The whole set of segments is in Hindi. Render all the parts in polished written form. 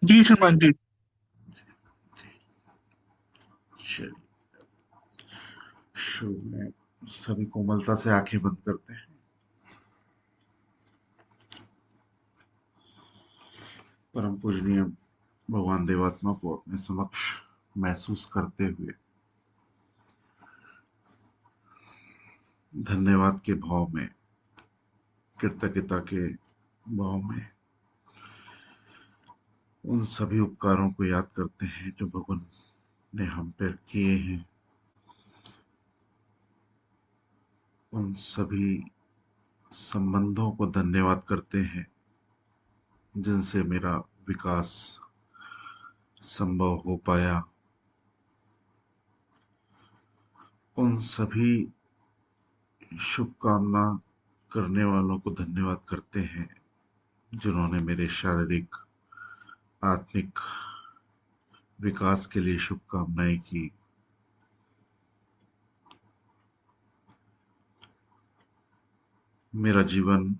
जी श्रीमान जी। चलिए, शुरू में सभी कोमलता से आंखें बंद करते हैं। परम पूजनीय भगवान देवात्मा को अपने समक्ष महसूस करते हुए धन्यवाद के भाव में, कृतज्ञता के भाव में उन सभी उपकारों को याद करते हैं जो भगवान ने हम पर किए हैं। उन सभी संबंधों को धन्यवाद करते हैं जिनसे मेरा विकास संभव हो पाया। उन सभी शुभकामना करने वालों को धन्यवाद करते हैं जिन्होंने मेरे शारीरिक आत्मिक विकास के लिए शुभकामनाएं की। मेरा जीवन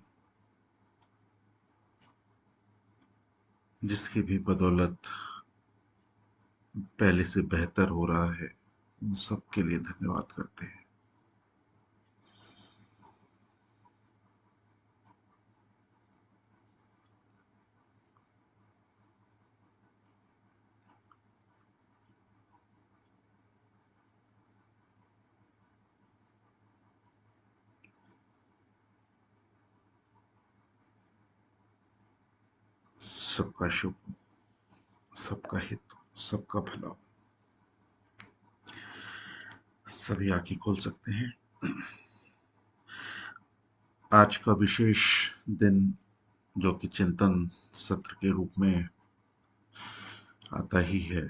जिसकी भी बदौलत पहले से बेहतर हो रहा है, उन सब के लिए धन्यवाद करते हैं। सबका शुभ, सबका हित, सबका भला हो। सभी आंखें खोल सकते हैं। आज का विशेष दिन जो कि चिंतन सत्र के रूप में आता ही है,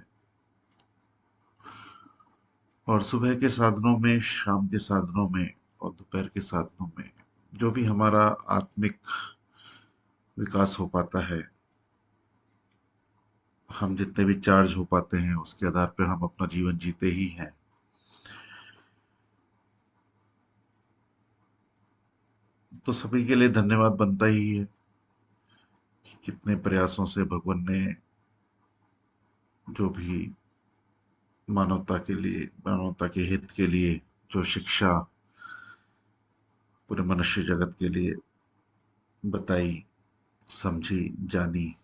और सुबह के साधनों में, शाम के साधनों में और दोपहर के साधनों में जो भी हमारा आत्मिक विकास हो पाता है, हम जितने भी चार्ज हो पाते हैं उसके आधार पर हम अपना जीवन जीते ही हैं। तो सभी के लिए धन्यवाद बनता ही है कि कितने प्रयासों से भगवान ने जो भी मानवता के लिए, मानवता के हित के लिए जो शिक्षा पूरे मनुष्य जगत के लिए बताई, समझी, जानी,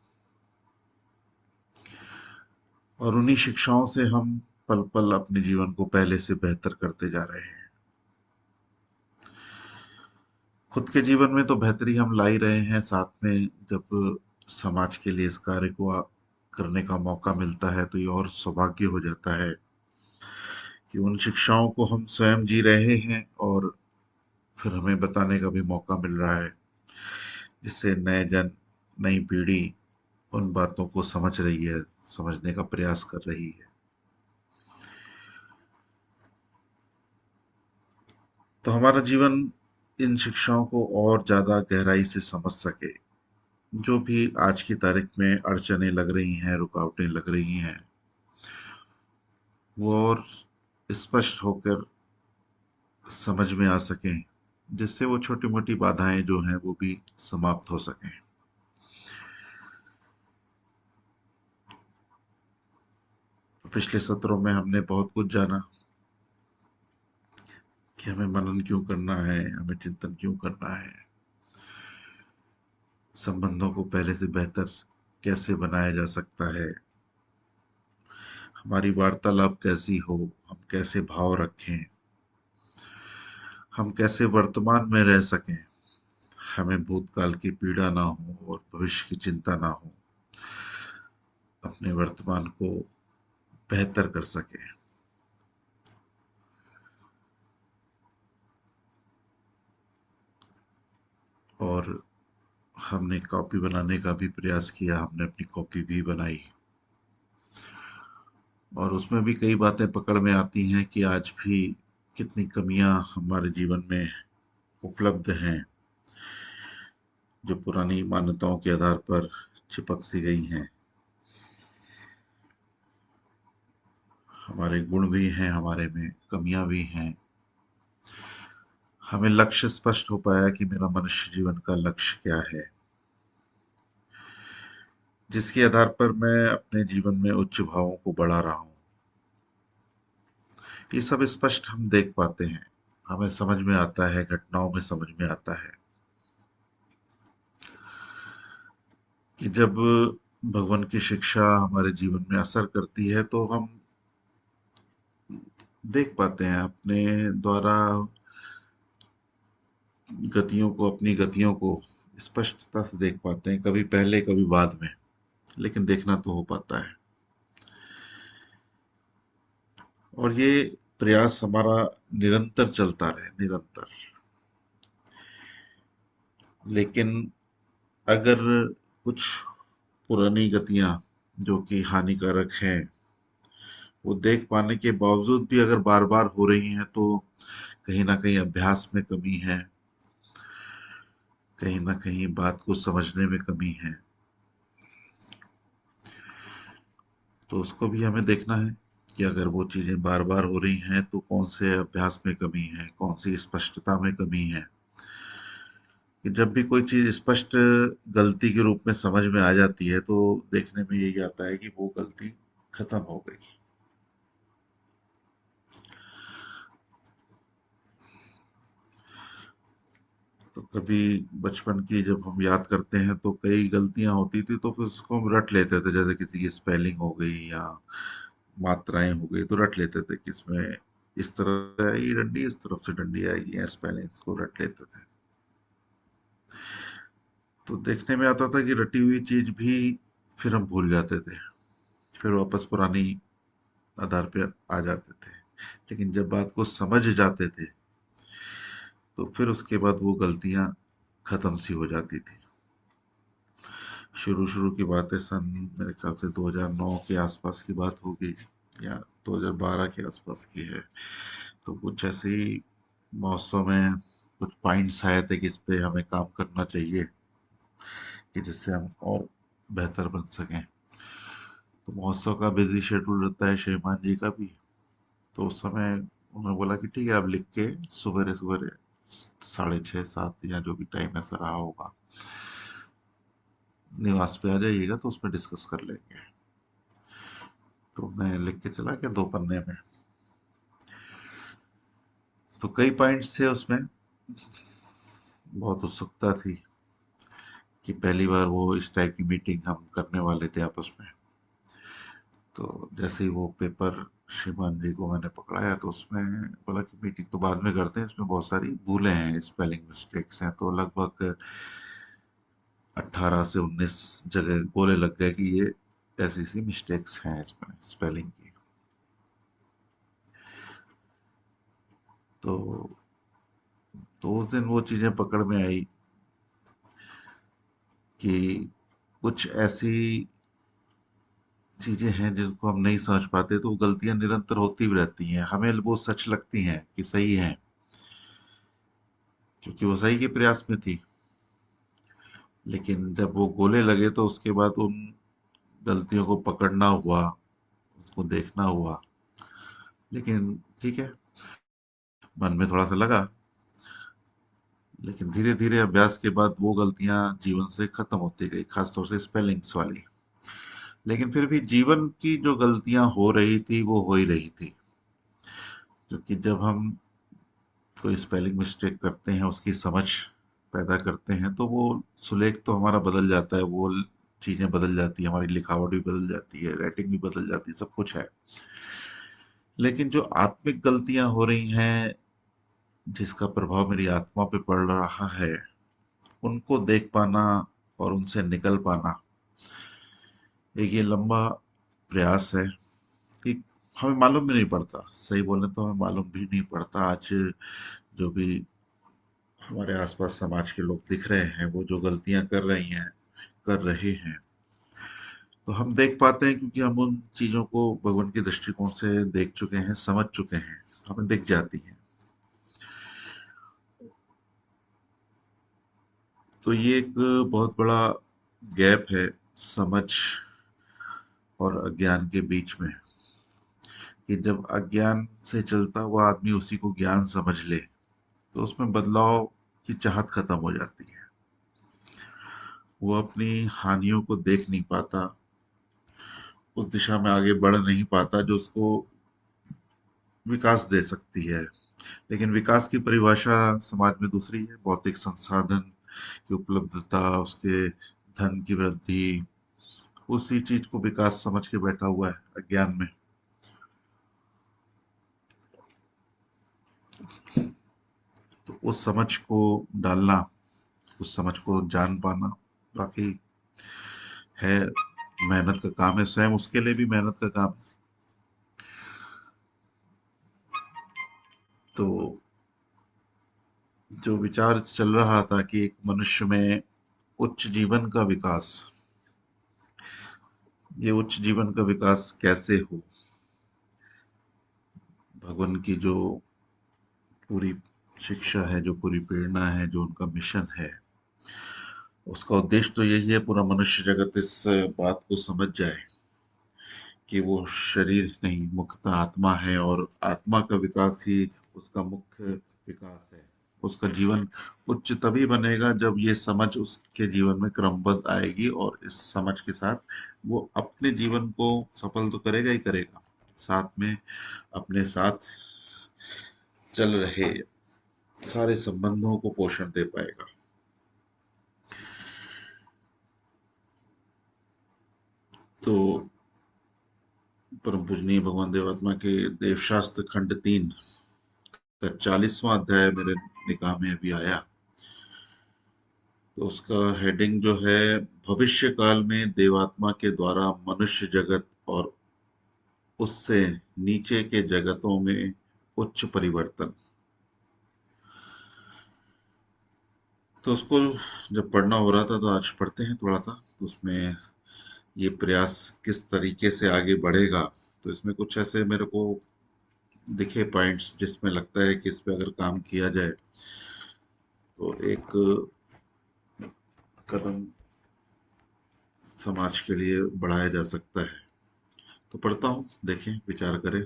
और उन्हीं शिक्षाओं से हम पल पल अपने जीवन को पहले से बेहतर करते जा रहे हैं। खुद के जीवन में तो बेहतरी हम ला ही रहे हैं, साथ में जब समाज के लिए इस कार्य को करने का मौका मिलता है तो ये और सौभाग्य हो जाता है कि उन शिक्षाओं को हम स्वयं जी रहे हैं और फिर हमें बताने का भी मौका मिल रहा है, जिससे नए जन, नई पीढ़ी उन बातों को समझ रही है, समझने का प्रयास कर रही है। तो हमारा जीवन इन शिक्षाओं को और ज्यादा गहराई से समझ सके। जो भी आज की तारीख में अड़चनें लग रही हैं, रुकावटें लग रही हैं, वो और स्पष्ट होकर समझ में आ सकें, जिससे वो छोटी मोटी बाधाएं जो हैं वो भी समाप्त हो सकें। पिछले सत्रों में हमने बहुत कुछ जाना कि हमें मनन क्यों करना है, हमें चिंतन क्यों करना है, संबंधों को पहले से बेहतर कैसे बनाया जा सकता है, हमारी वार्तालाप कैसी हो, हम कैसे भाव रखें, हम कैसे वर्तमान में रह सकें, हमें भूतकाल की पीड़ा ना हो और भविष्य की चिंता ना हो, अपने वर्तमान को बेहतर कर सकें। और हमने कॉपी बनाने का भी प्रयास किया, हमने अपनी कॉपी भी बनाई, और उसमें भी कई बातें पकड़ में आती हैं कि आज भी कितनी कमियां हमारे जीवन में उपलब्ध हैं, जो पुरानी मान्यताओं के आधार पर चिपक सी गई हैं। हमारे गुण भी हैं, हमारे में कमियां भी हैं। हमें लक्ष्य स्पष्ट हो पाया कि मेरा मनुष्य जीवन का लक्ष्य क्या है। जिसके आधार पर मैं अपने जीवन में उच्च भावों को बढ़ा रहा हूँ। ये सब स्पष्ट हम देख पाते हैं, हमें समझ में आता है, घटनाओं में समझ में आता है कि जब भगवान की शिक्षा हमारे जीवन में असर करती है तो हम देख पाते हैं अपने द्वारा गतियों को, अपनी गतियों को स्पष्टता से देख पाते हैं, कभी पहले कभी बाद में, लेकिन देखना तो हो पाता है। और ये प्रयास हमारा निरंतर चलता रहे, निरंतर। लेकिन अगर कुछ पुरानी गतियां जो कि हानिकारक हैं, वो देख पाने के बावजूद भी अगर बार बार हो रही हैं, तो कहीं ना कहीं अभ्यास में कमी है, कहीं ना कहीं बात को समझने में कमी है। तो उसको भी हमें देखना है कि अगर वो चीजें बार बार हो रही हैं तो कौन से अभ्यास में कमी है, कौन सी स्पष्टता में कमी है। कि जब भी कोई चीज स्पष्ट गलती के रूप में समझ में आ जाती है तो देखने में यही आता है कि वो गलती खत्म हो गई। तो कभी बचपन की जब हम याद करते हैं तो कई गलतियां होती थी, तो फिर उसको हम रट लेते थे, जैसे किसी की स्पेलिंग हो गई या मात्राएं हो गई, तो रट लेते थे कि इसमें इस तरफ से आएगी डंडी, इस तरफ से डंडी आएगी, या स्पेलिंग को रट लेते थे। तो देखने में आता था कि रटी हुई चीज भी फिर हम भूल जाते थे, फिर वापस पुरानी आधार पे आ जाते थे। लेकिन जब बात को समझ जाते थे तो फिर उसके बाद वो गलतियां खत्म सी हो जाती थी। शुरू शुरू की बातें सन मेरे ख्याल से 2009 के आसपास की बात होगी, या 2012 के आसपास की है। तो कुछ ऐसे ही महोत्सव में कुछ पॉइंट्स आए थे कि इस पे हमें काम करना चाहिए, कि जिससे हम और बेहतर बन सकें। तो महोत्सव का बिजी शेड्यूल रहता है श्रीमान जी का भी। तो उस समय उन्होंने बोला कि ठीक है, आप लिख के सवेरे सवेरे 6:30 7 या जो भी टाइम ऐसा रहा होगा, निवास पे आ जाइएगा, तो उसमें डिस्कस कर लेंगे। तो मैं लिख के चला गया 2 पन्ने में। तो कई पॉइंट्स थे उसमें, बहुत उत्सुकता थी कि पहली बार वो इस टाइप की मीटिंग हम करने वाले थे आपस में। तो जैसे ही वो पेपर श्रीमान जी को मैंने पकड़ाया, तो उसमें बोला कि मीटिंग तो बाद में करते हैं, इसमें बहुत सारी भूलें हैं, स्पेलिंग मिस्टेक्स हैं। तो लगभग 18 से 19 जगह बोले लग गए कि ये ऐसी सी मिस्टेक्स हैं इसमें स्पेलिंग की। तो उस दिन वो चीजें पकड़ में आई कि कुछ ऐसी चीजें हैं जिनको हम नहीं समझ पाते, तो वो गलतियां निरंतर होती भी रहती हैं, हमें वो सच लगती हैं कि सही हैं, क्योंकि वो सही के प्रयास में थी। लेकिन जब वो गोले लगे तो उसके बाद उन गलतियों को पकड़ना हुआ, उसको देखना हुआ। लेकिन ठीक है, मन में थोड़ा सा लगा, लेकिन धीरे धीरे अभ्यास के बाद वो गलतियां जीवन से खत्म होती गई, खासतौर से स्पेलिंग्स वाली। लेकिन फिर भी जीवन की जो गलतियां हो रही थी वो हो ही रही थी, क्योंकि जब हम कोई स्पेलिंग मिस्टेक करते हैं, उसकी समझ पैदा करते हैं, तो वो सुलेख तो हमारा बदल जाता है, वो चीजें बदल जाती है, हमारी लिखावट भी बदल जाती है, राइटिंग भी बदल जाती है, सब कुछ है। लेकिन जो आत्मिक गलतियां हो रही हैं, जिसका प्रभाव मेरी आत्मा पे पड़ रहा है, उनको देख पाना और उनसे निकल पाना, एक ये लंबा प्रयास है कि हमें मालूम भी नहीं पड़ता, सही बोले तो हमें मालूम भी नहीं पड़ता। आज जो भी हमारे आसपास समाज के लोग दिख रहे हैं, वो जो गलतियां कर रही हैं, कर रहे हैं, तो हम देख पाते हैं, क्योंकि हम उन चीजों को भगवान के दृष्टिकोण से देख चुके हैं, समझ चुके हैं, हमें दिख जाती हैं। तो ये एक बहुत बड़ा गैप है समझ और अज्ञान के बीच में, कि जब अज्ञान से चलता हुआ आदमी उसी को ज्ञान समझ ले, तो उसमें बदलाव की चाहत खत्म हो जाती है। वो अपनी हानियों को देख नहीं पाता, उस दिशा में आगे बढ़ नहीं पाता जो उसको विकास दे सकती है। लेकिन विकास की परिभाषा समाज में दूसरी है। भौतिक संसाधन की उपलब्धता, उसके धन की वृद्धि, उसी चीज को विकास समझ के बैठा हुआ है अज्ञान में। तो उस समझ को डालना, उस समझ को जान पाना वाकई है, मेहनत का काम है, स्वयं उसके लिए भी मेहनत का काम है। तो जो विचार चल रहा था कि एक मनुष्य में उच्च जीवन का विकास, ये उच्च जीवन का विकास कैसे हो, भगवान की जो पूरी शिक्षा है, जो पूरी प्रेरणा है, जो उनका मिशन है, उसका उद्देश्य तो यही है पूरा मनुष्य जगत इस बात को समझ जाए कि वो शरीर नहीं, मुख्यतः आत्मा है, और आत्मा का विकास ही उसका मुख्य विकास है। उसका जीवन उच्च तभी बनेगा जब ये समझ उसके जीवन में क्रमबद्ध आएगी, और इस समझ के साथ वो अपने जीवन को सफल तो करेगा ही करेगा, साथ में अपने साथ चल रहे सारे संबंधों को पोषण दे पाएगा। तो परम पूजनीय भगवान देवात्मा के देवशास्त्र खंड 3 का 40वां अध्याय मेरे निगाह में अभी आया। तो उसका हेडिंग जो है, भविष्य काल में देवात्मा के द्वारा मनुष्य जगत और उससे नीचे के जगतों में उच्च परिवर्तन। तो उसको जब पढ़ना हो रहा था तो आज पढ़ते हैं थोड़ा सा, तो उसमें ये प्रयास किस तरीके से आगे बढ़ेगा। तो इसमें कुछ ऐसे मेरे को दिखे पॉइंट्स जिसमें लगता है कि इस पे अगर काम किया जाए तो एक कदम समाज के लिए बढ़ाया जा सकता है। तो पढ़ता हूँ, देखें, विचार करें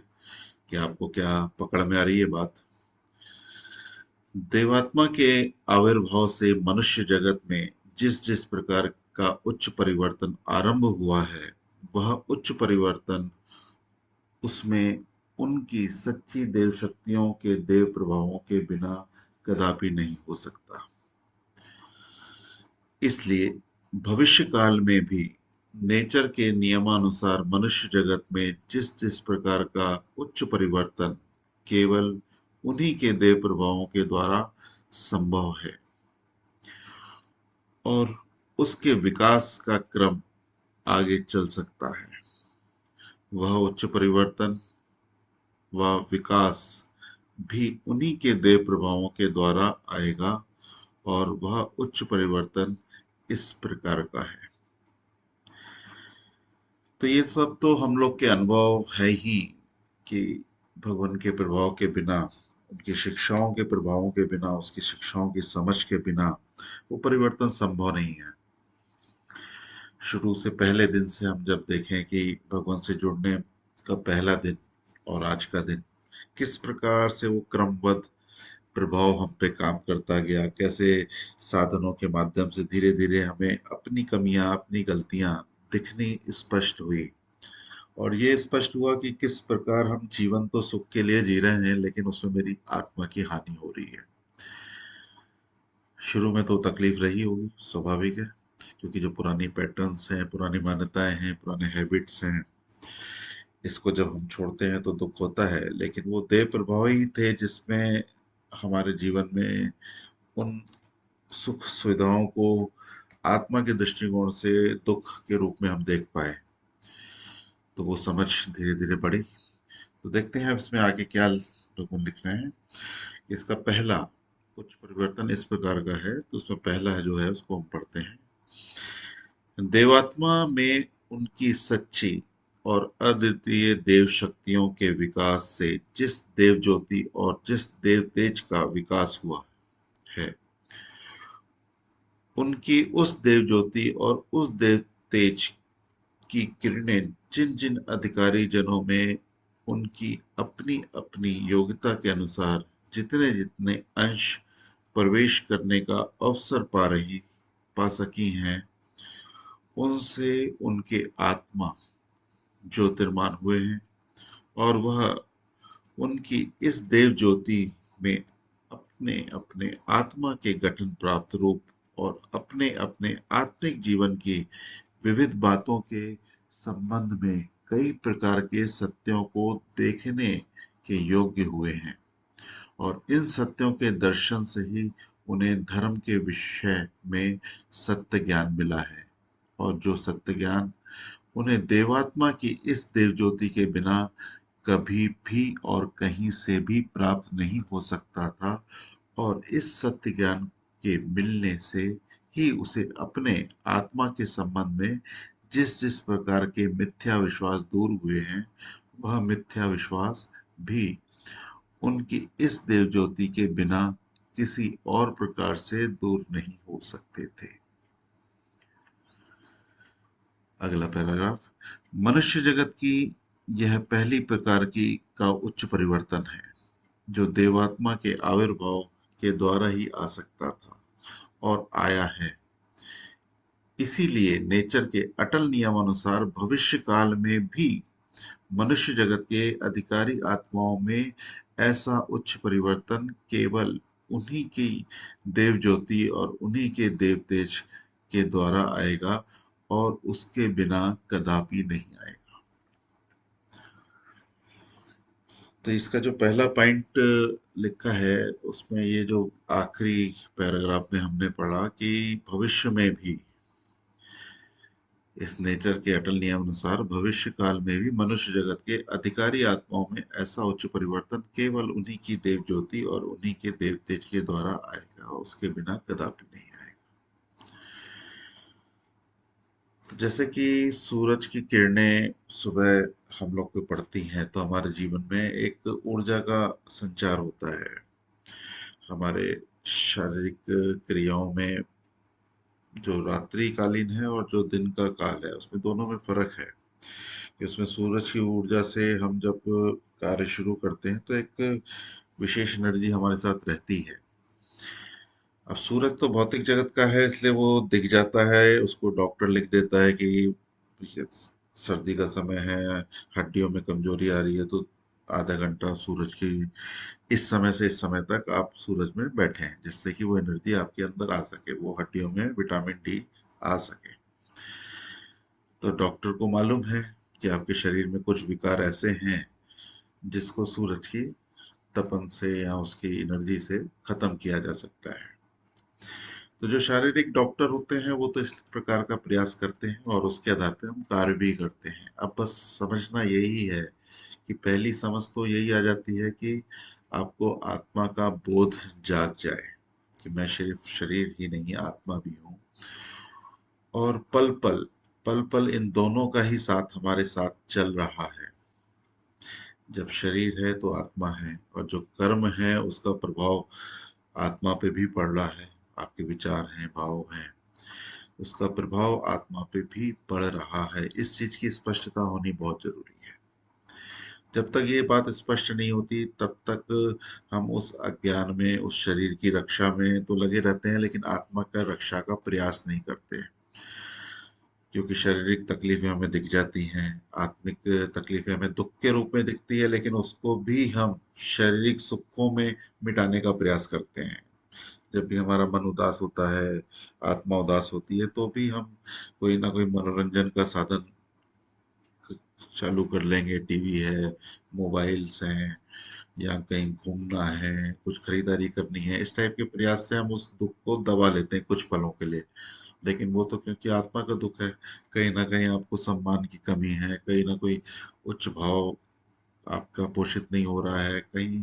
कि आपको क्या पकड़ में आ रही है बात। देवात्मा के आविर्भाव से मनुष्य जगत में जिस जिस प्रकार का उच्च परिवर्तन आरंभ हुआ है, वह उच्च परिवर्तन उसमें उनकी सच्ची देव शक्तियों के देव प्रभावों के बिना कदापि नहीं हो सकता। इसलिए भविष्य काल में भी नेचर के नियमानुसार मनुष्य जगत में जिस जिस प्रकार का उच्च परिवर्तन केवल उन्हीं के देव प्रभावों के द्वारा संभव है, और उसके विकास का क्रम आगे चल सकता है। वह उच्च परिवर्तन व विकास भी उन्हीं के देव प्रभावों के द्वारा आएगा, और वह उच्च परिवर्तन इस प्रकार का है। तो ये सब तो हम लोग के अनुभव है ही कि भगवान के प्रभाव के बिना, उनकी शिक्षाओं के प्रभावों के बिना, उसकी शिक्षाओं की समझ के बिना वो परिवर्तन संभव नहीं है। शुरू से पहले दिन से हम जब देखें कि भगवान से जुड़ने का पहला दिन और आज का दिन, किस प्रकार से वो क्रमबद्ध प्रभाव हम पे काम करता गया, कैसे साधनों के माध्यम से धीरे धीरे हमें अपनी कमियां, अपनी गलतियां दिखनी स्पष्ट हुई, और ये स्पष्ट हुआ कि किस प्रकार हम जीवन तो सुख के लिए जी रहे हैं, लेकिन उसमें मेरी आत्मा की हानि हो रही है। शुरू में तो तकलीफ रही होगी, स्वाभाविक है, क्योंकि जो पुरानी पैटर्न्स हैं, पुरानी मान्यताएं हैं, पुराने हैबिट्स हैं, इसको जब हम छोड़ते हैं तो दुख होता है। लेकिन वो देह प्रभाव ही थे जिसमें हमारे जीवन में उन सुख सुविधाओं को आत्मा के दृष्टिकोण से दुख के रूप में हम देख पाए। तो वो समझ धीरे धीरे बढ़ी। तो देखते हैं इसमें आगे क्या भगवान लिख रहे हैं। इसका पहला कुछ परिवर्तन इस प्रकार का है, तो उसमें पहला है जो है उसको हम पढ़ते हैं। देवात्मा में उनकी सच्ची और अद्वितीय देव शक्तियों के विकास से जिस देव ज्योति और जिस देव तेज का विकास हुआ है, उनकी उस देव ज्योति और उस देव तेज की किरणें जिन जिन अधिकारी जनों में उनकी अपनी अपनी योग्यता के अनुसार जितने जितने अंश प्रवेश करने का अवसर पा सकी हैं, उनसे उनके आत्मा ज्योतिर्मान हुए हैं, और वह उनकी इस देव ज्योति में अपने अपने आत्मा के गठन प्राप्त रूप और अपने अपने आत्मिक जीवन की विविध बातों के संबंध में कई प्रकार के सत्यों को देखने के योग्य हुए हैं, और इन सत्यों के दर्शन से ही उन्हें धर्म के विषय में सत्य ज्ञान मिला है। और जो सत्य ज्ञान उन्हें देवात्मा की इस देवज्योति के बिना कभी भी और कहीं से भी प्राप्त नहीं हो सकता था, और इस सत्य ज्ञान के मिलने से ही उसे अपने आत्मा के संबंध में जिस जिस प्रकार के मिथ्या विश्वास दूर हुए हैं, वह मिथ्या विश्वास भी उनकी इस देवज्योति के बिना किसी और प्रकार से दूर नहीं हो सकते थे। अगला पैराग्राफ। मनुष्य जगत की यह पहली प्रकार की का उच्च परिवर्तन है, जो देवात्मा के आविर्भाव के द्वारा ही आ सकता था और आया है। इसीलिए नेचर के अटल नियमानुसार भविष्य काल में भी मनुष्य जगत के अधिकारी आत्माओं में ऐसा उच्च परिवर्तन केवल उन्हीं की देव ज्योति और उन्हीं के देव तेज के द्वारा आएगा, और उसके बिना कदापि नहीं आएगा। तो इसका जो पहला पॉइंट लिखा है, उसमें ये जो आखिरी पैराग्राफ में हमने पढ़ा कि भविष्य में भी इस नेचर के अटल नियम अनुसार भविष्य काल में भी मनुष्य जगत के अधिकारी आत्माओं में ऐसा उच्च परिवर्तन केवल उन्हीं की देव ज्योति और उन्हीं के देव तेज के द्वारा आएगा, उसके बिना कदापि नहीं आएगा। तो जैसे कि सूरज की किरणें सुबह हम लोग को पड़ती हैं, तो हमारे जीवन में एक ऊर्जा का संचार होता है। हमारे शारीरिक क्रियाओं में जो रात्रिकालीन है और जो दिन का काल है, उसमें दोनों में फर्क है कि उसमें सूरज की ऊर्जा से हम जब कार्य शुरू करते हैं तो एक विशेष एनर्जी हमारे साथ रहती है। अब सूरज तो भौतिक जगत का है, इसलिए वो दिख जाता है, उसको डॉक्टर लिख देता है कि ये सर्दी का समय है, हड्डियों में कमजोरी आ रही है, तो आधा घंटा सूरज की इस समय से इस समय तक आप सूरज में बैठे हैं, जिससे कि वो एनर्जी आपके अंदर आ सके, वो हड्डियों में विटामिन डी आ सके। तो डॉक्टर को मालूम है कि आपके शरीर में कुछ विकार ऐसे हैं जिसको सूरज की तपन से या उसकी एनर्जी से खत्म किया जा सकता है। तो जो शारीरिक डॉक्टर होते हैं वो तो इस प्रकार का प्रयास करते हैं और उसके आधार पे हम कार्य भी करते हैं। अब बस समझना यही है कि पहली समझ तो यही आ जाती है कि आपको आत्मा का बोध जाग जाए कि मैं सिर्फ शरीर ही नहीं, आत्मा भी हूँ, और पल पल इन दोनों का ही साथ हमारे साथ चल रहा है। जब शरीर है तो आत्मा है, और जो कर्म है उसका प्रभाव आत्मा पे भी पड़ रहा है। आपके विचार हैं, भाव हैं, उसका प्रभाव आत्मा पे भी पड़ रहा है। इस चीज की स्पष्टता होनी बहुत जरूरी है। जब तक ये बात स्पष्ट नहीं होती तब तक हम उस अज्ञान में, उस शरीर की रक्षा में तो लगे रहते हैं, लेकिन आत्मा का रक्षा का प्रयास नहीं करते हैं। क्योंकि शारीरिक तकलीफें हमें दिख जाती हैं, आत्मिक तकलीफें हमें दुख के रूप में दिखती है, लेकिन उसको भी हम शारीरिक सुखों में मिटाने का प्रयास करते हैं। जब भी हमारा मन उदास होता है, आत्मा उदास होती है, तो भी हम कोई ना कोई मनोरंजन का साधन चालू कर लेंगे। टीवी है, मोबाइल्स हैं, या कहीं घूमना है, कुछ खरीदारी करनी है, इस टाइप के प्रयास से हम उस दुख को दबा लेते हैं कुछ पलों के लिए। लेकिन वो तो क्योंकि आत्मा का दुख है, कहीं ना कहीं आपको सम्मान की कमी है, कहीं ना कोई उच्च भाव आपका पोषित नहीं हो रहा है, कहीं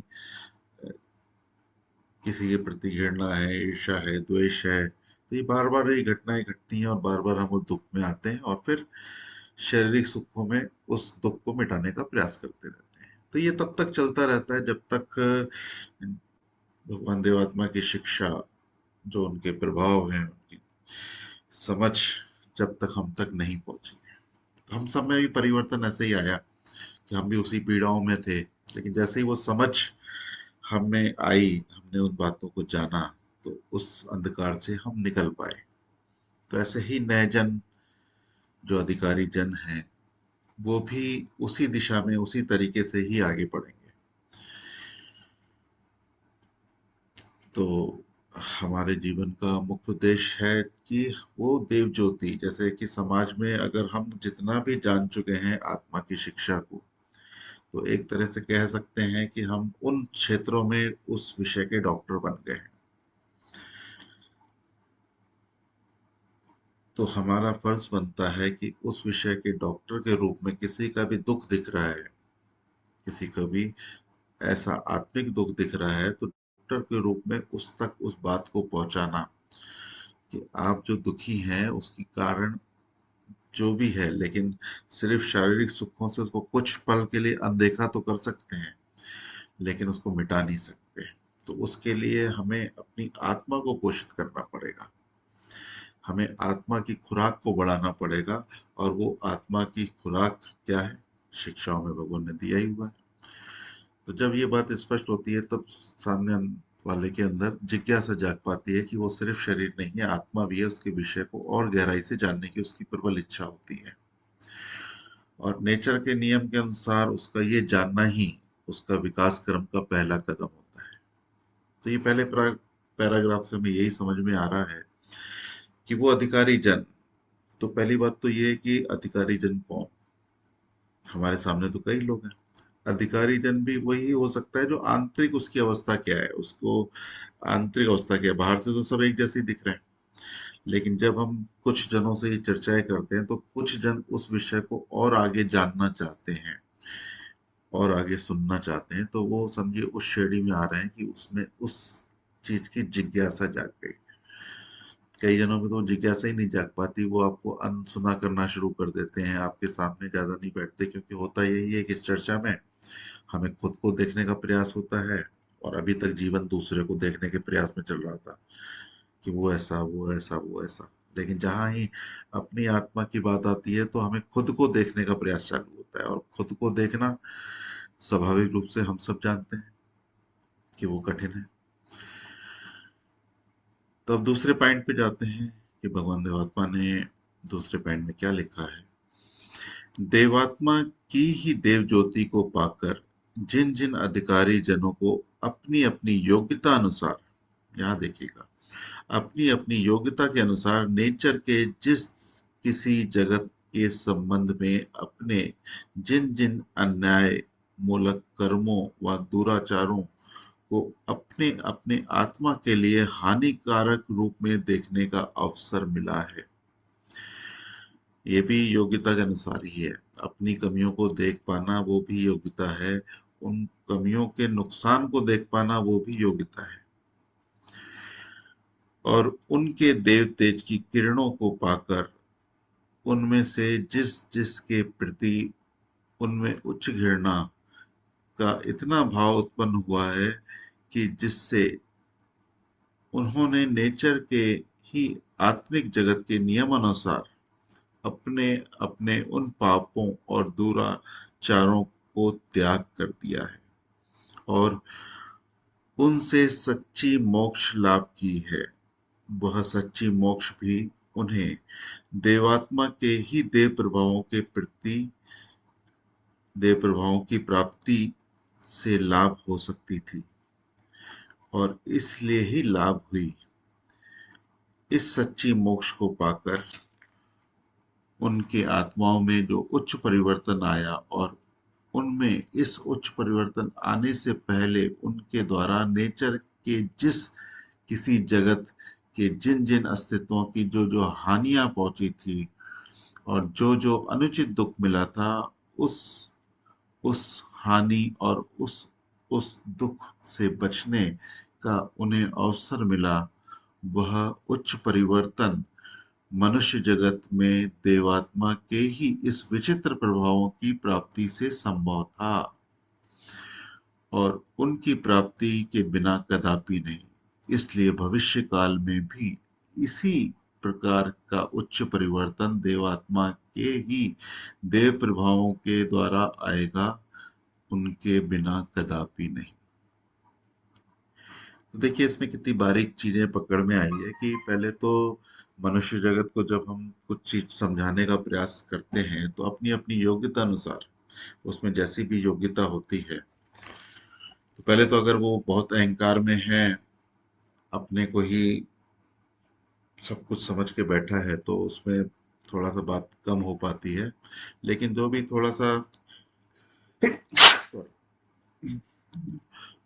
किसी के प्रति घृणा है, ईर्ष्या है, द्वेष है, तो ये बार बार ये घटनाएं घटती हैं और बार बार हम उस दुख में आते हैं और फिर शारीरिक सुखों में उस दुख को मिटाने का प्रयास करते रहते हैं। तो ये तब तक चलता रहता है जब तक भगवान देवात्मा की शिक्षा, जो उनके प्रभाव हैं, उनकी समझ जब तक हम तक नहीं पहुंची। हम सब में भी परिवर्तन ऐसे ही आया कि हम भी उसी पीड़ाओं में थे, लेकिन जैसे ही वो समझ हमें आई, हमने उन बातों को जाना, तो उस अंधकार से हम निकल पाए। तो ऐसे ही नए जन्म जो अधिकारी जन हैं वो भी उसी दिशा में उसी तरीके से ही आगे बढ़ेंगे। तो हमारे जीवन का मुख्य उद्देश्य है कि वो देव ज्योति, जैसे कि समाज में अगर हम जितना भी जान चुके हैं आत्मा की शिक्षा को, तो एक तरह से कह सकते हैं कि हम उन क्षेत्रों में उस विषय के डॉक्टर बन गए हैं। तो हमारा फर्ज बनता है कि उस विषय के डॉक्टर के रूप में किसी का भी दुख दिख रहा है, किसी का भी ऐसा आत्मिक दुख दिख रहा है, तो डॉक्टर के रूप में उस तक उस बात को पहुंचाना कि आप जो दुखी हैं उसकी कारण जो भी है, लेकिन सिर्फ शारीरिक सुखों से उसको कुछ पल के लिए अनदेखा तो कर सकते हैं, लेकिन उसको मिटा नहीं सकते। तो उसके लिए हमें अपनी आत्मा को पोषित करना पड़ेगा, हमें आत्मा की खुराक को बढ़ाना पड़ेगा। और वो आत्मा की खुराक क्या है? शिक्षाओं में भगवान ने दिया ही हुआ है। तो जब ये बात स्पष्ट होती है तब सामने वाले के अंदर जिज्ञासा जाग पाती है कि वो सिर्फ शरीर नहीं है, आत्मा भी है, उसके विषय को और गहराई से जानने की उसकी प्रबल इच्छा होती है। और नेचर के नियम के अनुसार उसका ये जानना ही उसका विकास क्रम का पहला कदम होता है। तो ये पहले पैराग्राफ से हमें यही समझ में आ रहा है कि वो अधिकारी जन, तो पहली बात तो ये है कि अधिकारी जन कौन? हमारे सामने तो कई लोग हैं। अधिकारी जन भी वही हो सकता है जो आंतरिक उसकी अवस्था क्या है, उसको आंतरिक अवस्था क्या है। बाहर से तो सब एक जैसे ही दिख रहे हैं, लेकिन जब हम कुछ जनों से ये चर्चाएं करते हैं तो कुछ जन उस विषय को और आगे जानना चाहते हैं और आगे सुनना चाहते हैं, तो वो समझिए उस श्रेणी में आ रहे हैं कि उसमें उस चीज की जिज्ञासा जाग गई। कई जनों में तो जिज्ञासा ही नहीं जाग पाती, वो आपको अनसुना करना शुरू कर देते हैं, आपके सामने ज्यादा नहीं बैठते, क्योंकि होता यही है कि इस चर्चा में हमें खुद को देखने का प्रयास होता है। और अभी तक जीवन दूसरे को देखने के प्रयास में चल रहा था कि वो ऐसा वो ऐसा वो ऐसा, लेकिन जहां ही अपनी आत्मा की बात आती है तो हमें खुद को देखने का प्रयास चालू होता है। और खुद को देखना स्वाभाविक रूप से हम सब जानते हैं कि वो कठिन है। तो अब दूसरे पॉइंट पे जाते हैं कि भगवान देवात्मा ने दूसरे पॉइंट में क्या लिखा है। देवात्मा की ही देव ज्योति को पाकर जिन जिन अधिकारी जनों को अपनी अपनी योग्यता अनुसार, यहाँ देखिएगा, अपनी अपनी योग्यता के अनुसार नेचर के जिस किसी जगत के संबंध में अपने जिन जिन अन्याय मूलक कर्मों व दुराचारों को अपने अपने आत्मा के लिए हानिकारक रूप में देखने का अवसर मिला है, ये भी योग्यता के अनुसार ही है। अपनी कमियों को देख पाना वो भी योग्यता है, उन कमियों के नुकसान को देख पाना वो भी योग्यता है। और उनके देव तेज की किरणों को पाकर उनमें से जिस जिस के प्रति उनमें उच्च घृणा का इतना भाव उत्पन्न हुआ है कि जिससे उन्होंने नेचर के ही आत्मिक जगत के नियमानुसार अपने अपने उन पापों और दुराचारों को त्याग कर दिया है और उनसे सच्ची मोक्ष लाभ की है। वह सच्ची मोक्ष भी उन्हें देवात्मा के ही देव प्रभावों की प्राप्ति से लाभ हो सकती थी और इसलिए ही लाभ हुई। इस सच्ची मोक्ष को पाकर उनके आत्माओं में जो उच्च परिवर्तन आया और उनमें इस उच्च परिवर्तन आने से पहले उनके द्वारा नेचर के जिस किसी जगत के जिन जिन अस्तित्वों की जो जो हानियां पहुंची थी और जो जो अनुचित दुख मिला था, उस उस हानि और उस दुख से बचने का उन्हें अवसर मिला। वह उच्च परिवर्तन मनुष्य जगत में देवात्मा के ही इस विचित्र प्रभावों की प्राप्ति से संभव था और उनकी प्राप्ति के बिना कदापि नहीं। इसलिए भविष्य काल में भी इसी प्रकार का उच्च परिवर्तन देवात्मा के ही देव प्रभावों के द्वारा आएगा, उनके बिना कदापि नहीं। तो देखिए इसमें कितनी बारीक चीजें पकड़ में आई है कि पहले तो मनुष्य जगत को जब हम कुछ चीज समझाने का प्रयास करते हैं तो अपनी अपनी योग्यता अनुसार, उसमें जैसी भी योग्यता होती है, तो पहले तो अगर वो बहुत अहंकार में है, अपने को ही सब कुछ समझ के बैठा है, तो उसमें थोड़ा सा बात कम हो पाती है। लेकिन जो भी थोड़ा सा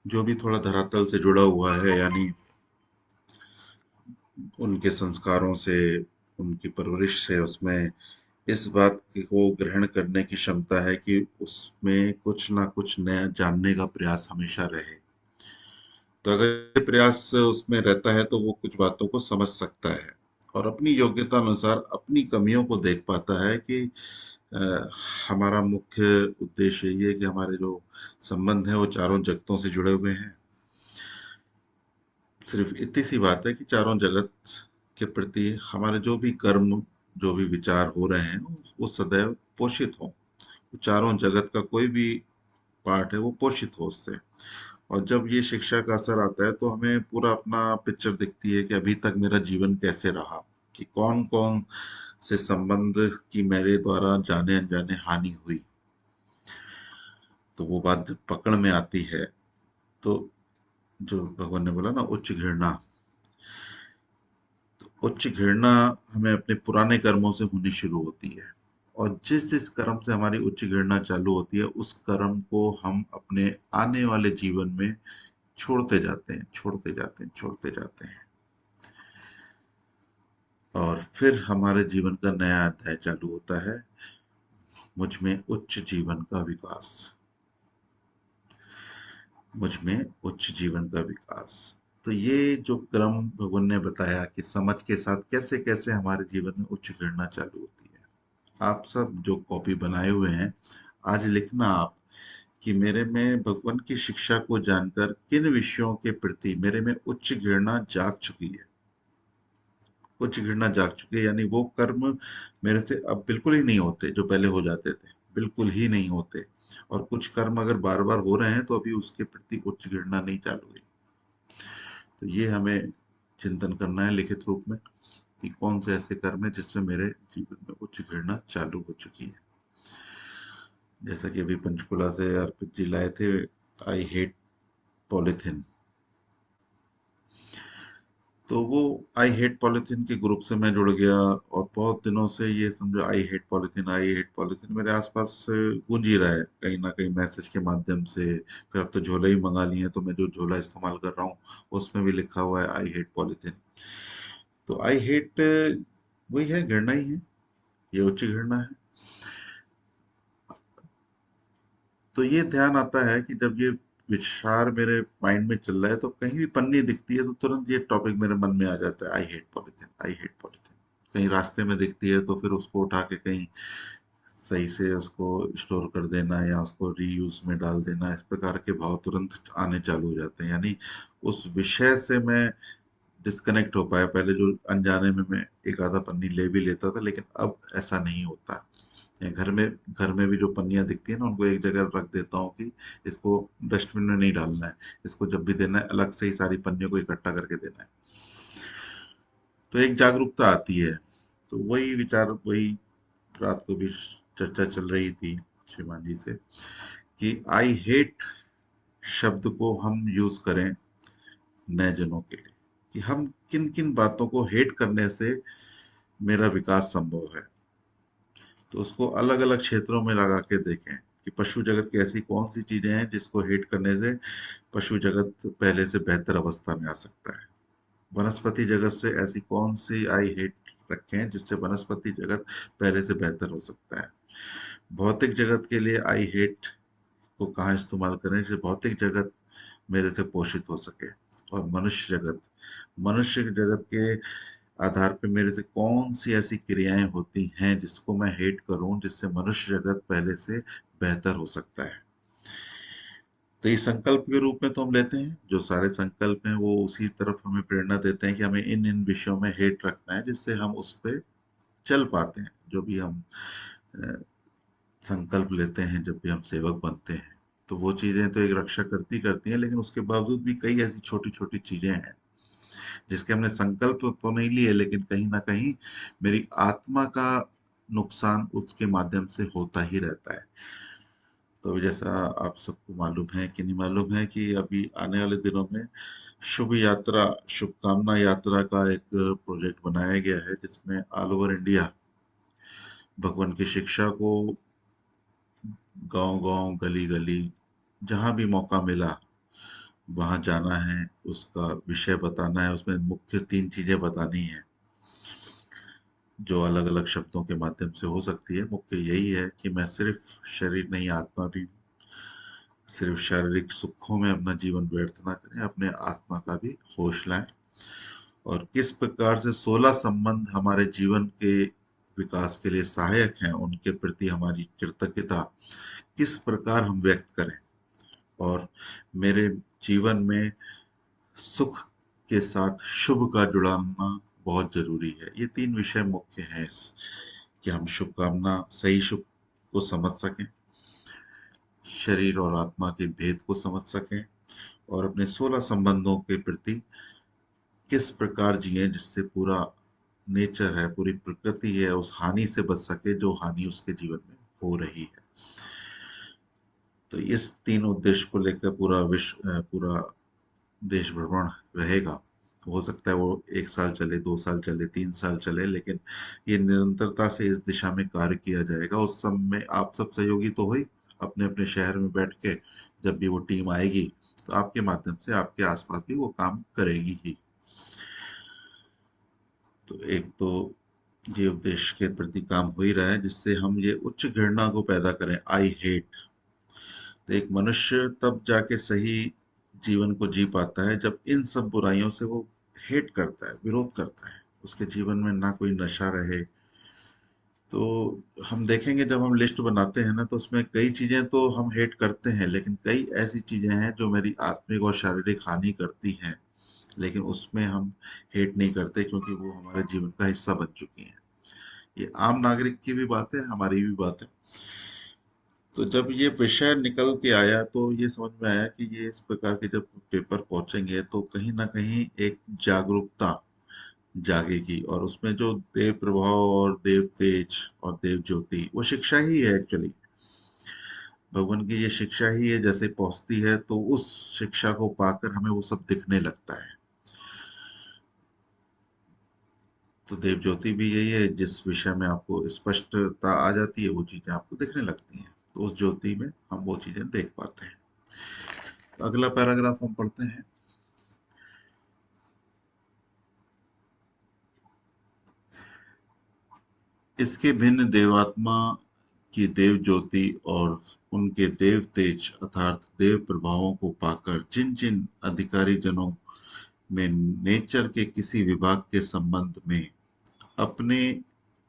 जो भी थोड़ा धरातल से जुड़ा हुआ है, यानी उनके संस्कारों से, उनकी परवरिश से, उसमें इस बात को ग्रहण करने की क्षमता है कि उसमें कुछ ना कुछ नया जानने का प्रयास हमेशा रहे। तो अगर ये प्रयास उसमें रहता है तो वो कुछ बातों को समझ सकता है और अपनी योग्यता अनुसार अपनी कमियों को देख पाता है कि अ, हमारा मुख्य उद्देश्य ये है कि हमारे जो संबंध है वो चारों जगतों से जुड़े हुए हैं। सिर्फ इतनी सी बात है कि चारों जगत के प्रति हमारे जो भी कर्म, जो भी विचार हो रहे हैं, वो सदैव पोषित हो। चारों जगत का कोई भी पार्ट है वो पोषित हो उससे। और जब ये शिक्षा का असर आता है तो हमें पूरा अपना पिक्चर दिखती है कि अभी तक मेरा जीवन कैसे रहा, कि कौन कौन से संबंध की मेरे द्वारा जाने अनजाने हानि हुई। तो वो बात जब पकड़ में आती है, तो जो भगवान ने बोला ना, उच्च घृणा, उच्च घृणा हमें अपने पुराने कर्मों से होनी शुरू होती है। और जिस जिस कर्म से हमारी उच्च घृणा चालू होती है, उस कर्म को हम अपने आने वाले जीवन में छोड़ते जाते हैं, छोड़ते जाते हैं, छोड़ते जाते हैं। और फिर हमारे जीवन का नया अध्याय चालू होता है, मुझ में उच्च जीवन का विकास, मुझ में उच्च जीवन का विकास। तो ये जो क्रम भगवान ने बताया कि समझ के साथ कैसे कैसे हमारे जीवन में उच्च घृणा चालू होती है। आप सब जो कॉपी बनाए हुए हैं, आज लिखना आप कि मेरे में भगवान की शिक्षा को जानकर किन विषयों के प्रति मेरे में उच्च घृणा जाग चुकी है। उच्च घृणा जाग चुकी है यानी वो कर्म मेरे से अब बिल्कुल ही नहीं होते जो पहले हो जाते थे, बिल्कुल ही नहीं होते। और कुछ कर्म अगर बार बार हो रहे हैं तो अभी उसके प्रति उच्च घृणा नहीं चालू हुई। तो ये हमें चिंतन करना है लिखित रूप में कि कौन से ऐसे कर्म है जिससे मेरे जीवन में उच्च घृणा चालू हो चुकी है। जैसा कि अभी पंचकुला से अर्पित जी लाए थे, आई हेट पॉलिथिन। तो वो आई हेट पॉलिथीन के ग्रुप से मैं जुड़ गया और बहुत दिनों से ये समझो I hate polythene, I hate polythene मेरे आसपास गूंज ही रहा है कहीं ना कहीं मैसेज के माध्यम से। फिर अब तो झोले ही मंगा लिए हैं, तो मैं जो झोला इस्तेमाल कर रहा हूँ उसमें भी लिखा हुआ है आई हेट पॉलिथीन। तो आई हेट वही है, घृणा ही है, ये उच्च घृणा है। तो ये ध्यान आता है कि जब ये विचार मेरे माइंड में चल रहा है तो कहीं भी पन्नी दिखती है तो तुरंत ये टॉपिक मेरे मन में आ जाता है, I hate polythene, I hate polythene. कहीं रास्ते में दिखती है तो फिर उसको उठा के कहीं सही से उसको स्टोर कर देना या उसको रीयूज में डाल देना, इस प्रकार के भाव तुरंत आने चालू हो जाते हैं। यानी उस विषय से मैं डिस्कनेक्ट हो पाया। पहले जो अनजाने में मैं एक आधा पन्नी ले भी लेता था, लेकिन अब ऐसा नहीं होता। या घर में भी जो पन्नियां दिखती है ना, उनको एक जगह रख देता हूँ कि इसको डस्टबिन में नहीं डालना है, इसको जब भी देना है अलग से ही सारी पन्नियों को इकट्ठा करके देना है। तो एक जागरूकता आती है। तो वही विचार, वही रात को भी चर्चा चल रही थी श्रीमान जी से कि आई हेट शब्द को हम यूज करें नए जनों के लिए, कि हम किन किन बातों को हेट करने से मेरा विकास संभव है। तो उसको अलग अलग क्षेत्रों में लगा के देखें कि पशु जगत की ऐसी कौन सी चीजें हैं जिसको हेट करने से पशु जगत पहले से बेहतर अवस्था में आ सकता है। वनस्पति जगत से ऐसी कौन सी आई हेट रखें जिससे वनस्पति जगत पहले से बेहतर हो सकता है। भौतिक जगत के लिए आई हेट को कहाँ इस्तेमाल करें जिससे भौतिक जगत मेरे से पोषित हो सके। और मनुष्य जगत के आधार पे मेरे से कौन सी ऐसी क्रियाएं होती हैं जिसको मैं हेट करूं जिससे मनुष्य जगत पहले से बेहतर हो सकता है। तो ये संकल्प के रूप में तो हम लेते हैं, जो सारे संकल्प हैं वो उसी तरफ हमें प्रेरणा देते हैं कि हमें इन इन विषयों में हेट रखना है जिससे हम उस पे चल पाते हैं। जो भी हम अ, संकल्प लेते हैं, जब भी हम सेवक बनते हैं, तो वो चीजें तो एक रक्षा करती करती हैं, लेकिन उसके बावजूद भी कई ऐसी छोटी छोटी चीजें हैं जिसके हमने संकल्प तो नहीं लिए, लेकिन कहीं ना कहीं मेरी आत्मा का नुकसान उसके माध्यम से होता ही रहता है। तो जैसा आप सबको मालूम है कि नहीं मालूम है कि अभी आने वाले दिनों में शुभ यात्रा, शुभकामना यात्रा का एक प्रोजेक्ट बनाया गया है, जिसमें ऑल ओवर इंडिया भगवान की शिक्षा को गांव गांव, गली गली, जहां भी मौका मिला वहां जाना है, उसका विषय बताना है। उसमें मुख्य तीन चीजें बतानी है, जो अलग अलग शब्दों के माध्यम से हो सकती है। मुख्य यही है कि मैं सिर्फ शरीर नहीं, आत्मा भी, सिर्फ शारीरिक सुखों में अपना जीवन व्यर्थ ना करें, अपने आत्मा का भी होश लाएं। और किस प्रकार से 16 संबंध हमारे जीवन के विकास के लिए सहायक हैं, उनके प्रति हमारी कृतज्ञता किस प्रकार हम व्यक्त करें। और मेरे जीवन में सुख के साथ शुभ का जुड़ाना बहुत जरूरी है। ये तीन विषय मुख्य हैं, कि हम शुभकामना, सही शुभ को समझ सकें, शरीर और आत्मा के भेद को समझ सकें, और अपने 16 संबंधों के प्रति किस प्रकार जिए जिससे पूरा नेचर है, पूरी प्रकृति है, उस हानि से बच सके जो हानि उसके जीवन में हो रही है। तो इस तीन उद्देश्य को लेकर पूरा विश्व, पूरा देश भ्रमण रहेगा। हो सकता है वो 1 साल चले, 2 साल चले, 3 साल चले, लेकिन ये निरंतरता से इस दिशा में कार्य किया जाएगा। उस समय आप सब सहयोगी तो हो ही, अपने अपने शहर में बैठ के जब भी वो टीम आएगी तो आपके माध्यम से आपके आसपास भी वो काम करेगी ही। तो एक तो ये उद्देश्य के प्रति काम हो ही रहा है, जिससे हम ये उच्च घृणा को पैदा करें, आई हेट। तो एक मनुष्य तब जाके सही जीवन को जी पाता है जब इन सब बुराइयों से वो हेट करता है, विरोध करता है। उसके जीवन में ना कोई नशा रहे। तो हम देखेंगे जब हम लिस्ट बनाते हैं ना, तो उसमें कई चीजें तो हम हेट करते हैं, लेकिन कई ऐसी चीजें हैं जो मेरी आत्मिक और शारीरिक हानि करती हैं, लेकिन उसमें हम हेट नहीं करते, क्योंकि वो हमारे जीवन का हिस्सा बन चुकी हैं। ये आम नागरिक की भी बात है, हमारी भी बात है। तो जब ये विषय निकल के आया तो ये समझ में आया कि ये इस प्रकार के जब पेपर पहुंचेंगे तो कहीं ना कहीं एक जागरूकता जागेगी, और उसमें जो देव प्रभाव और देव तेज और देव ज्योति, वो शिक्षा ही है एक्चुअली। भगवान की ये शिक्षा ही है, जैसे पहुंचती है तो उस शिक्षा को पाकर हमें वो सब दिखने लगता है। तो देव ज्योति भी यही है, जिस विषय में आपको स्पष्टता आ जाती है वो चीजें आपको दिखने लगती हैं, तो उस ज्योति में हम वो चीजें देख पाते हैं। तो अगला पैराग्राफ हम पढ़ते हैं। इसके भिन्न देवात्मा की देव ज्योति और उनके देव तेज अर्थात देव प्रभावों को पाकर जिन जिन अधिकारी जनों में नेचर के किसी विभाग के संबंध में अपने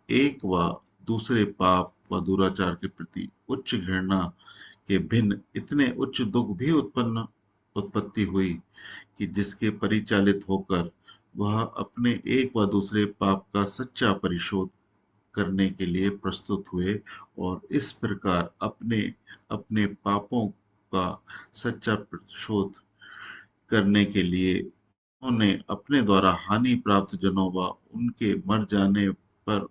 एक व दूसरे पाप व दुराचार के प्रति उच्च घृणा के भिन्न इतने उच्च दुख भी उत्पत्ति हुई, कि जिसके परिचालित होकर वह अपने एक व दूसरे पाप का सच्चा परिशोध करने के लिए प्रस्तुत हुए, और इस प्रकार अपने अपने पापों का सच्चा प्रतिशोध करने के लिए उन्होंने अपने द्वारा हानि प्राप्त जनों व उनके मर जाने पर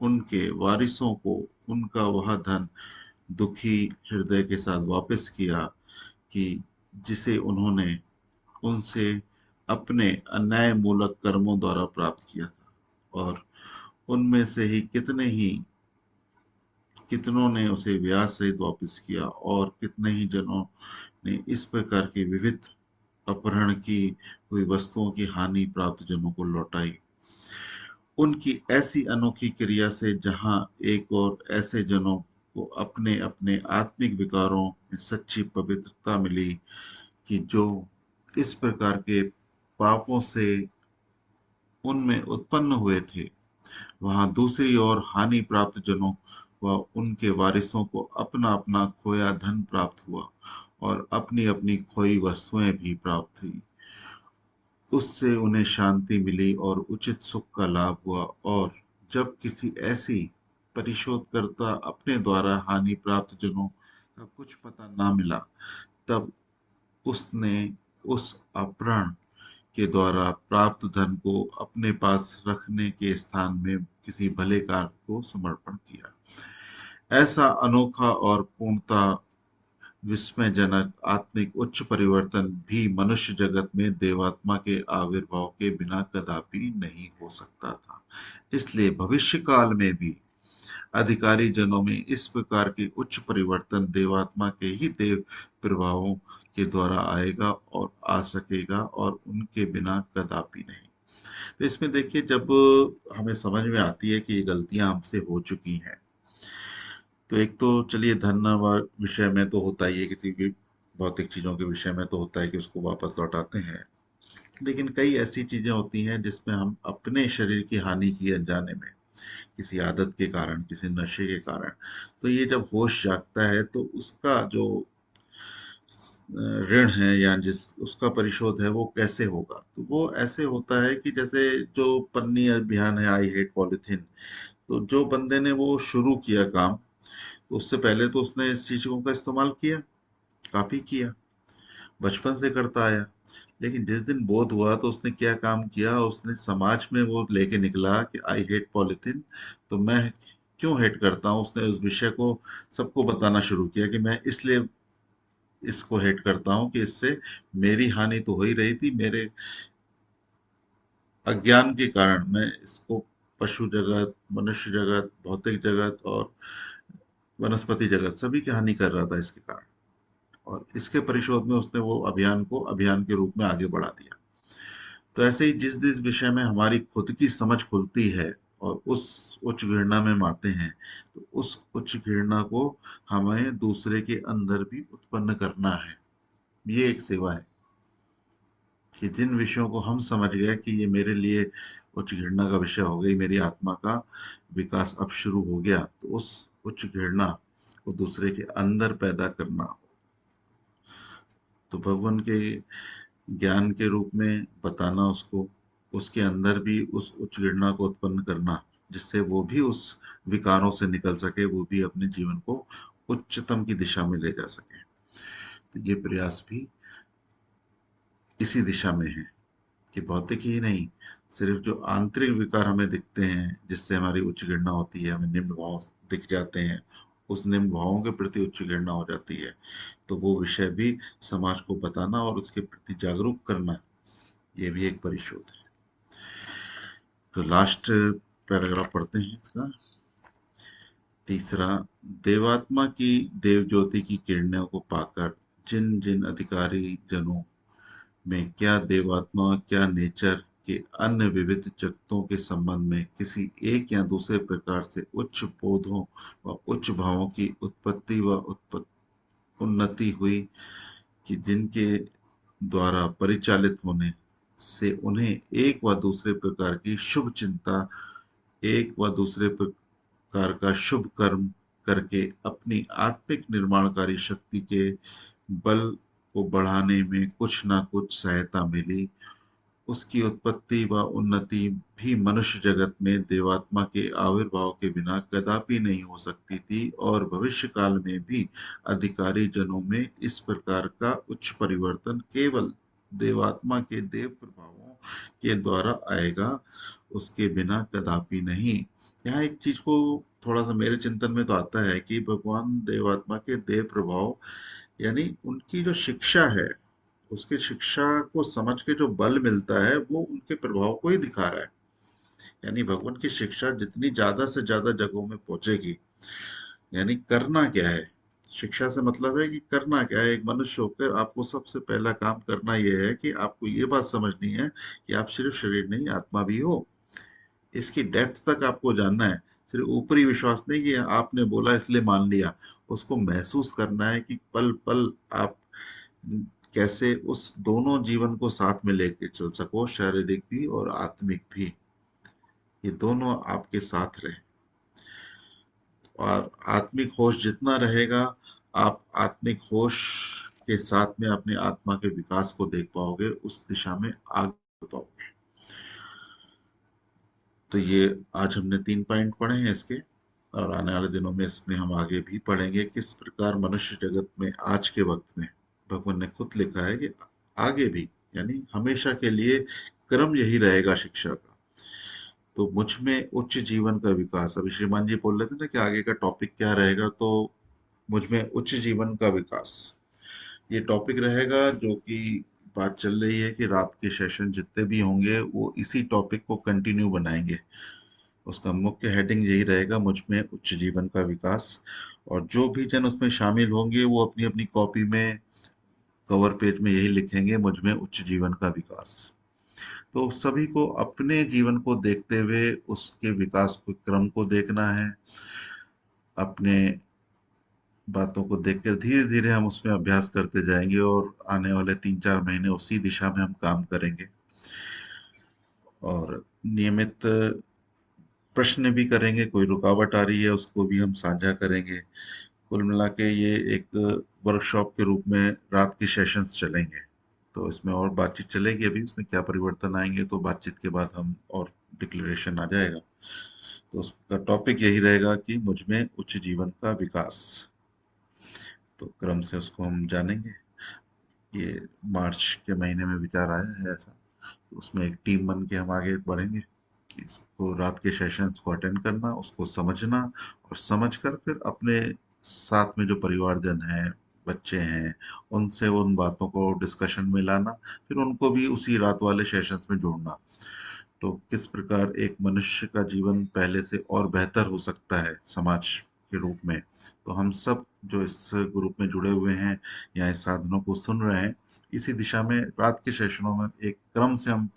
उनके वारिसों को उनका वह धन दुखी हृदय के साथ वापस किया, कि जिसे उन्होंने उनसे अपने अन्याय मूलक कर्मों द्वारा प्राप्त किया था। और उनमें से ही कितनों ने उसे ब्याज सहित वापस किया, और कितने ही जनों ने इस प्रकार की विविध अपहरण की हुई वस्तुओं की हानि प्राप्त जनों को लौटाई। उनकी ऐसी अनोखी क्रिया से जहां एक और ऐसे जनों को अपने अपने आत्मिक विकारों में सच्ची पवित्रता मिली, कि जो इस प्रकार के पापों से उनमें उत्पन्न हुए थे, वहां दूसरी ओर हानि प्राप्त जनों व उनके वारिसों को अपना अपना खोया धन प्राप्त हुआ, और अपनी अपनी खोई वस्तुएं भी प्राप्त हुई। उससे उन्हें शांति मिली और उचित सुख का लाभ हुआ। और जब किसी ऐसी परिशोधकर्ता अपने द्वारा हानि प्राप्त जनों का कुछ पता ना मिला, तब उसने उस अपहरण के द्वारा प्राप्त धन को अपने पास रखने के स्थान में किसी भले कार्य को समर्पण किया। ऐसा अनोखा और पूर्णता विस्मयजनक आत्मिक उच्च परिवर्तन भी मनुष्य जगत में देवात्मा के आविर्भाव के बिना कदापि नहीं हो सकता था। इसलिए भविष्य काल में भी अधिकारी जनों में इस प्रकार के उच्च परिवर्तन देवात्मा के ही देव प्रभावों के द्वारा आएगा और आ सकेगा, और उनके बिना कदापि नहीं। तो इसमें देखिए, जब हमें समझ में आती है कि ये गलतियां हमसे हो चुकी हैं, तो एक तो चलिए धन विषय में तो होता ही है, किसी भी भौतिक चीजों के विषय में तो होता है कि उसको वापस लौटाते हैं। लेकिन कई ऐसी चीजें होती हैं जिसमें हम अपने शरीर की हानि की अनजाने में, किसी आदत के कारण, किसी नशे के कारण, तो ये जब होश जागता है तो उसका जो ऋण है या जिस उसका परिशोध है वो कैसे होगा। तो वो ऐसे होता है कि जैसे जो पन्नी अभियान है, आई हेट पॉलिथीन, तो जो बंदे ने वो शुरू किया काम, तो उससे पहले तो उसने इस चीजों का इस्तेमाल किया, काफी किया, बचपन से करता आया। लेकिन जिस दिन बोध हुआ तो उसने क्या काम किया, उसने समाज में वो लेके निकला कि आई हेट पॉलिथीन, तो मैं क्यों हेट करता हूँ, उसने उस विषय को सबको बताना शुरू किया कि मैं इसलिए इसको हेट करता हूँ कि इससे मेरी हानि तो हो ही रही थी, मेरे अज्ञान के कारण मैं इसको पशु जगत, मनुष्य जगत, भौतिक जगत और वनस्पति जगत सभी की हानि कर रहा था इसके कारण। और इसके परिशोध में उसने वो अभियान को अभियान के रूप में आगे बढ़ा दिया। तो ऐसे ही जिस जिस विषय में हमारी खुद की समझ खुलती है और उस उच्च घृणा में माते हैं, तो उस उच्च घृणा को हमें दूसरे के अंदर भी उत्पन्न करना है। ये एक सेवा है कि जिन विषयों को हम समझ गए कि ये मेरे लिए उच्च घृणा का विषय हो गई, मेरी आत्मा का विकास अब शुरू हो गया, तो उस उच्च घृणा को दूसरे के अंदर पैदा करना। तो भगवान के ज्ञान के रूप में बताना उसको, उसके अंदर भी उस उच्च घृणा को उत्पन्न करना, जिससे वो भी उस विकारों से निकल सके, वो भी अपने जीवन को उच्चतम की दिशा में ले जा सके। तो ये प्रयास भी इसी दिशा में है कि भौतिक ही नहीं, सिर्फ जो आंतरिक विकार हमें दिखते हैं जिससे हमारी उच्च घृणा होती है, हमें निम्न भाव दिख जाते हैं, उस निम्न भावों के प्रति उच्च घृणा हो जाती है, तो वो विषय भी समाज को बताना और उसके प्रति जागरूक करना, ये भी एक परिशोध है। तो लास्ट पैराग्राफ पढ़ते हैं इसका, तीसरा। देवात्मा की देव ज्योति की किरणों को पाकर जिन जिन अधिकारी जनों में क्या देवात्मा, क्या नेचर के अन्य विविध जगतों के संबंध में किसी एक या दूसरे प्रकार से उच्च बोधों व उच्च भावों की उत्पत्ति व उन्नति हुई, कि जिनके द्वारा परिचालित होने से उन्हें एक व दूसरे प्रकार की शुभ चिंता, एक व दूसरे प्रकार का शुभ कर्म करके अपनी आत्मिक निर्माणकारी शक्ति के बल को बढ़ाने में कुछ ना कुछ सहायता मिली, उसकी उत्पत्ति व उन्नति भी मनुष्य जगत में देवात्मा के आविर्भाव के बिना कदापि नहीं हो सकती थी, और भविष्य काल में भी अधिकारी जनों में इस प्रकार का उच्च परिवर्तन केवल देवात्मा के देव प्रभावों के द्वारा आएगा, उसके बिना कदापि नहीं। यहाँ एक चीज को थोड़ा सा मेरे चिंतन में तो आता है कि भगवान देवात्मा के देव प्रभाव, यानी उनकी जो शिक्षा है, उसकी शिक्षा को समझ के जो बल मिलता है वो उनके प्रभाव को ही दिखा रहा है। यानी भगवान की शिक्षा जितनी ज्यादा से ज्यादा जगहों में पहुंचेगी, यानी करना क्या है, शिक्षा से मतलब है कि करना क्या है। एक मनुष्य होकर आपको सबसे पहला काम करना यह है कि आपको ये बात समझनी है कि आप सिर्फ शरीर नहीं, आत्मा भी हो। इसकी डेप्थ तक आपको जानना है, सिर्फ ऊपरी विश्वास नहीं कि आपने बोला इसलिए मान लिया। उसको महसूस करना है कि पल पल आप कैसे उस दोनों जीवन को साथ में लेके चल सको, शारीरिक भी और आत्मिक भी, ये दोनों आपके साथ रहे। और आत्मिक होश जितना रहेगा, आप आत्मिक होश के साथ में अपने आत्मा के विकास को देख पाओगे, उस दिशा में आगे बढ़ पाओगे। तो ये आज हमने 3 पॉइंट पढ़े हैं इसके, और आने वाले दिनों में इसमें हम आगे भी पढ़ेंगे किस प्रकार मनुष्य जगत में आज के वक्त में भगवान ने खुद लिखा है कि आगे भी यानी हमेशा के लिए क्रम यही रहेगा शिक्षा का। तो मुझ में उच्च जीवन का विकास, अभी श्रीमान जी बोल रहे थे ना कि आगे का टॉपिक क्या रहेगा, तो मुझ में उच्च जीवन का विकास ये टॉपिक रहेगा, जो कि बात चल रही है कि रात के सेशन जितने भी होंगे वो इसी टॉपिक को कंटिन्यू बनाएंगे। उसका मुख्य हेडिंग यही रहेगा, मुझ में उच्च जीवन का विकास। और जो भी जन उसमें शामिल होंगे वो अपनी अपनी कॉपी में कवर पेज में यही लिखेंगे, मुझ में उच्च जीवन का विकास। तो सभी को अपने जीवन को देखते हुए उसके विकास को, क्रम को देखना है। अपने बातों को देखकर धीरे धीरे हम उसमें अभ्यास करते जाएंगे, और आने वाले 3-4 महीने उसी दिशा में हम काम करेंगे। और नियमित प्रश्न भी करेंगे, कोई रुकावट आ रही है उसको भी हम साझा करेंगे। कुल मिला के ये एक वर्कशॉप के रूप में रात के सेशंस चलेंगे। तो इसमें और बातचीत चलेगी, अभी इसमें क्या परिवर्तन आएंगे तो बातचीत के बाद हम और डिक्लेरेशन आ जाएगा। तो उसका टॉपिक यही रहेगा कि मुझ में उच्च जीवन का विकास। तो क्रम से उसको हम जानेंगे। ये मार्च के महीने में विचार आया है ऐसा। तो उसमें एक टीम बन के हम आगे बढ़ेंगे कि इसको रात के सेशंस को अटेंड करना, उसको समझना, और समझकर फिर अपने साथ में जो परिवारजन है, बच्चे हैं, उनसे उन बातों को डिस्कशन में लाना, फिर उनको भी उसी रात वाले सेशंस में जोड़ना। तो किस प्रकार एक मनुष्य का जीवन पहले से और बेहतर हो सकता है समाज के रूप में। तो हम सब जो इस ग्रुप में जुड़े हुए हैं या इस साधनों को सुन रहे हैं, इसी दिशा में रात के सेशनों में एक क्रम से हम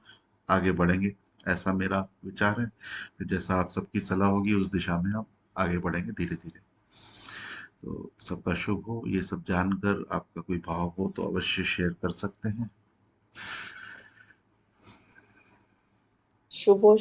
आगे बढ़ेंगे, ऐसा मेरा विचार है। फिर जैसा आप सबकी सलाह होगी उस दिशा में हम आगे बढ़ेंगे धीरे धीरे। तो सबका शुभ हो। ये सब जानकर आपका कोई भाव हो तो अवश्य शेयर कर सकते हैं। शुभो